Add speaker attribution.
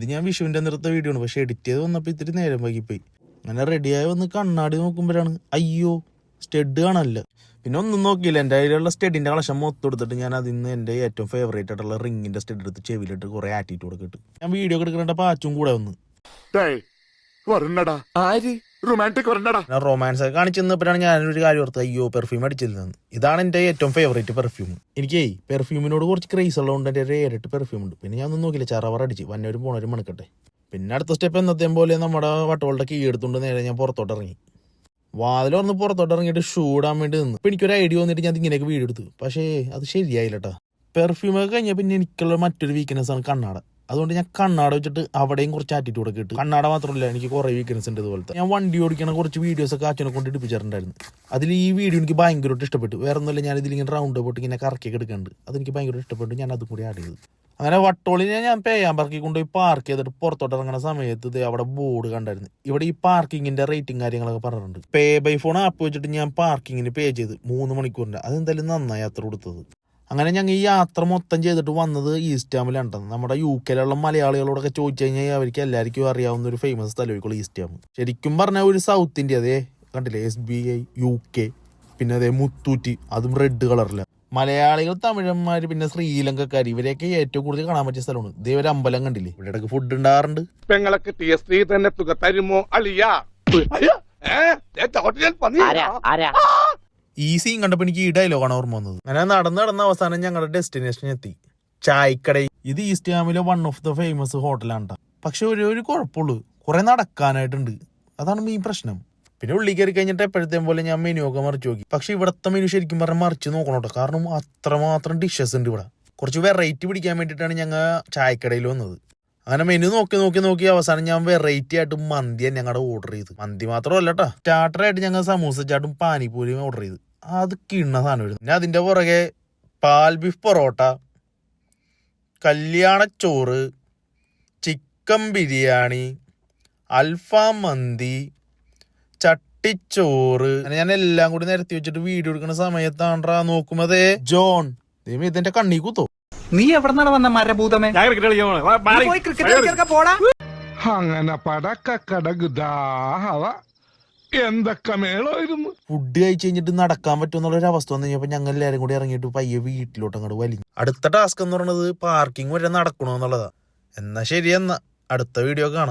Speaker 1: ഇത് ഞാൻ വിഷുവിന്റെ നിർത്ത വീഡിയോ ആണ്, പക്ഷെ എഡിറ്റ് ചെയ്ത് വന്നപ്പോൾ ഇത്തിരി നേരം വൈകിപ്പോയി. അങ്ങനെ റെഡിയായി വന്ന് കണ്ണാടി നോക്കുമ്പോഴാണ് അയ്യോ സ്റ്റഡ് കാണാനില്ല. പിന്നെ ഒന്നും നോക്കിയില്ല, എൻ്റെ കയ്യിലുള്ള സ്റ്റഡിന്റെ കളക്ഷൻ മൊത്തം എടുത്തിട്ട് ഞാൻ അതിൽ നിന്ന് എൻ്റെ ഏറ്റവും ഫേവറേറ്റ് ആയിട്ടുള്ള റിങ്ങിന്റെ സ്റ്റഡ് എടുത്ത് ചെവിയിലിട്ട് കുറെ ആറ്റിറ്റ്യൂഡ് ഒക്കെ ഇട്ട് ഞാൻ വീഡിയോ എടുക്കേണ്ട പാച്ചും കൂടെ വന്ന് റൊമാൻസ് ഒക്കെ കാണിച്ചു തന്നപ്പോഴാണ് ഞാനൊരു കാര്യം ഓർത്ത്, അയ്യോ പെർഫ്യൂം അടിച്ചിരുന്നത്. ഇതാണ് എൻ്റെ ഏറ്റവും ഫേവറേറ്റ് പെർഫ്യൂം. എനിക്ക് പെർഫ്യൂമിനോട് കുറച്ച് ക്രേസ് ഉള്ളതുകൊണ്ട് എൻ്റെ ഒരു 7-8 പെർഫ്യൂം ഉണ്ട്. പിന്നെ ഞാൻ ഒന്നും നോക്കില്ല, ചറവർ അടിച്ച് വന്നവരും പോണവരും മണക്കട്ടെ. പിന്നെ അടുത്ത സ്റ്റെപ്പ് എന്നത്തേം പോലെ നമ്മുടെ വട്ടവളുടെ കീ എടുത്തുകൊണ്ട് നേരെ ഞാൻ പുറത്തോട്ട് ഇറങ്ങി. വാതിലൊന്ന് പുറത്തോട്ട് ഇറങ്ങിയിട്ട് ഷൂ ഇടാൻ വേണ്ടി നിന്ന്. ഇപ്പം എനിക്കൊരു ഐഡിയ വന്നിട്ട് ഞാൻ ഇങ്ങനെയൊക്കെ വീഡിയോ എടുത്തു, പക്ഷേ അത് ശരിയായില്ലട്ടാ. പെർഫ്യൂമൊക്കെ കഴിഞ്ഞാൽ പിന്നെ എനിക്കുള്ള മറ്റൊരു വീക്ക്നെസ് ആണ് കണ്ണാട. അതുകൊണ്ട് ഞാൻ കണ്ണാട വെച്ചിട്ട് അവിടെയും കുറച്ച് ആറ്റിറ്റ്യൂഡൊക്കെ ഇട്ട്. കണ്ണാട മാത്രമല്ല, എനിക്ക് കുറേ വീക്ക്നെസ് ഉണ്ട് ഇതുപോലത്തെ. ഞാൻ വണ്ടി ഓടിക്കണ കുറച്ച് വീഡിയോസൊക്കെ അച്ഛനെ കൊണ്ട് ഇടിപ്പിച്ചിട്ടുണ്ടായിരുന്നു. അതിൽ ഈ വീഡിയോ എനിക്ക് ഭയങ്കരമായിട്ട് ഇഷ്ടപ്പെട്ടു. വേറെ ഒന്നുമില്ല, ഞാൻ ഇതിലിങ്ങനെ റൗണ്ട് പോയിട്ട് ഇങ്ങനെ കറക്കിയൊക്കെ എടുക്കുന്നുണ്ട്. അതെനിക്ക് ഭയങ്കര ഇഷ്ടപ്പെട്ടു. ഞാൻ അതും കൂടി ആഡ് ചെയ്തു. അങ്ങനെ വട്ടോളിനെ ഞാൻ പേയാമ്പറക്കി കൊണ്ടുപോയി പാർക്ക് ചെയ്തിട്ട് പുറത്തോട്ട് ഇറങ്ങുന്ന സമയത്ത് അവിടെ ബോർഡ് കണ്ടായിരുന്നു. ഇവിടെ ഈ പാർക്കിങ്ങിന്റെ റേറ്റിംഗ് കാര്യങ്ങളൊക്കെ പറഞ്ഞിട്ടുണ്ട്. പേ ബൈ ഫോൺ ആപ്പ് വെച്ചിട്ട് ഞാൻ പാർക്കിങ്ങിന് പേ ചെയ്ത് 3 മണിക്കൂറിന്റെ. അതെന്തായാലും നന്നായി യാത്ര കൊടുത്തത്. അങ്ങനെ ഞങ്ങൾ ഈ യാത്ര മൊത്തം ചെയ്തിട്ട് വന്നത് ഈസ്റ്റാമിലാണ്. നമ്മുടെ UK-യിലുള്ള മലയാളികളോടൊക്കെ ചോദിച്ചു കഴിഞ്ഞാൽ അവർക്ക് എല്ലാവർക്കും അറിയാവുന്ന ഒരു ഫേമസ് സ്ഥലമായിരിക്കും ഈസ്റ്റാം. ശരിക്കും പറഞ്ഞാൽ ഒരു സൗത്ത് ഇന്ത്യ, അതേ കണ്ടില്ലേ, SBI, UK, പിന്നെ അതേ മുത്തൂറ്റി, അതും റെഡ് കളറില്ല. മലയാളികൾ, തമിഴന്മാര്, പിന്നെ ശ്രീലങ്കക്കാർ, ഇവരെയൊക്കെ ഏറ്റവും കൂടുതൽ കാണാൻ പറ്റിയ സ്ഥലമാണ്. ഇതേ ഒരു അമ്പലം കണ്ടില്ലേ, ഇവിടെ ഇടയ്ക്ക് ഫുഡ് ഉണ്ടാകാറുണ്ട്.
Speaker 2: പെങ്ങളൊക്കെ TST തന്നെ തുക തരുമോ അളിയാ?
Speaker 1: ഈ സീൻ കണ്ടപ്പോൾ എനിക്ക് ഈ ഡയലോഗാണ് ഓർമ്മ വന്നത്. അങ്ങനെ നടന്ന അവസാനം ഞങ്ങളുടെ ഡെസ്റ്റിനേഷൻ എത്തി, ചായക്കട. ഇത് ഈസ്റ്റാമിലെ വൺ ഓഫ് ദ ഫേമസ് ഹോട്ടലാണ്. പക്ഷെ ഒരു കുഴപ്പമുള്ളൂ, കുറെ നടക്കാനായിട്ടുണ്ട്. അതാണ് മെയിൻ പ്രശ്നം. പിന്നെ ഉള്ളി കയറി കഴിഞ്ഞിട്ട് എപ്പോഴത്തേം പോലെ ഞാൻ മെനു ഒക്കെ മറിച്ച് നോക്കി. പക്ഷെ ഇവിടുത്തെ മെനു ശരിക്കും പറഞ്ഞാൽ മറിച്ച് നോക്കണോട്ടോ, കാരണം അത്രമാത്രം ഡിഷസ് ഉണ്ട് ഇവിടെ. കുറച്ച് വെറൈറ്റി പിടിക്കാൻ വേണ്ടിയിട്ടാണ് ഞങ്ങൾ ചായക്കടയിൽ വന്നത്. അങ്ങനെ മെനു നോക്കി അവസാനം ഞാൻ വെറൈറ്റി ആയിട്ട് മന്തിയാണ് ഞങ്ങളുടെ ഓർഡർ ചെയ്ത്. മന്തി മാത്രമല്ല കേട്ടോ, സ്റ്റാർട്ടറായിട്ട് ഞങ്ങൾ സമൂസ ചാട്ടും പാനിപ്പൂരിയും ഓർഡർ ചെയ്ത്. അത് കിണ്ണ സാധനം വരുന്നു. പിന്നെ അതിൻ്റെ പുറകെ പാൽ ബീഫ് പൊറോട്ട, കല്യാണച്ചോറ്, ചിക്കൻ ബിരിയാണി, അൽഫാം മന്തി, ചട്ടിച്ചോറ്. ഞാൻ എല്ലാം കൂടി നിരത്തി വെച്ചിട്ട് വീഡിയോ എടുക്കുന്ന സമയത്താണ്ടാ നോക്കുമ്പതേ ജോൺ ഇതിന്റെ കണ്ണി കുത്തോ.
Speaker 3: നീ എവിടെന്നാണ് വന്ന മരഭൂതമേ?
Speaker 2: അങ്ങനെ പടക്കടകുദാഹവ എന്തൊക്കെ മേളായിരുന്നു.
Speaker 1: ഫുഡ് കഴിച്ച് കഴിഞ്ഞിട്ട് നടക്കാൻ പറ്റുമെന്നുള്ളൊരു അവസ്ഥ വന്നു കഴിഞ്ഞപ്പോൾ ഞങ്ങൾ എല്ലാവരും കൂടി ഇറങ്ങിയിട്ട് പയ്യെ വീട്ടിലോട്ട് അങ്ങോട്ട് വലിഞ്ഞു. അടുത്ത ടാസ്ക് എന്ന് പറയുന്നത് പാർക്കിംഗ് വരെ നടക്കണമെന്നുള്ളതാ. എന്നാ ശരി, അടുത്ത വീഡിയോ കാണാം.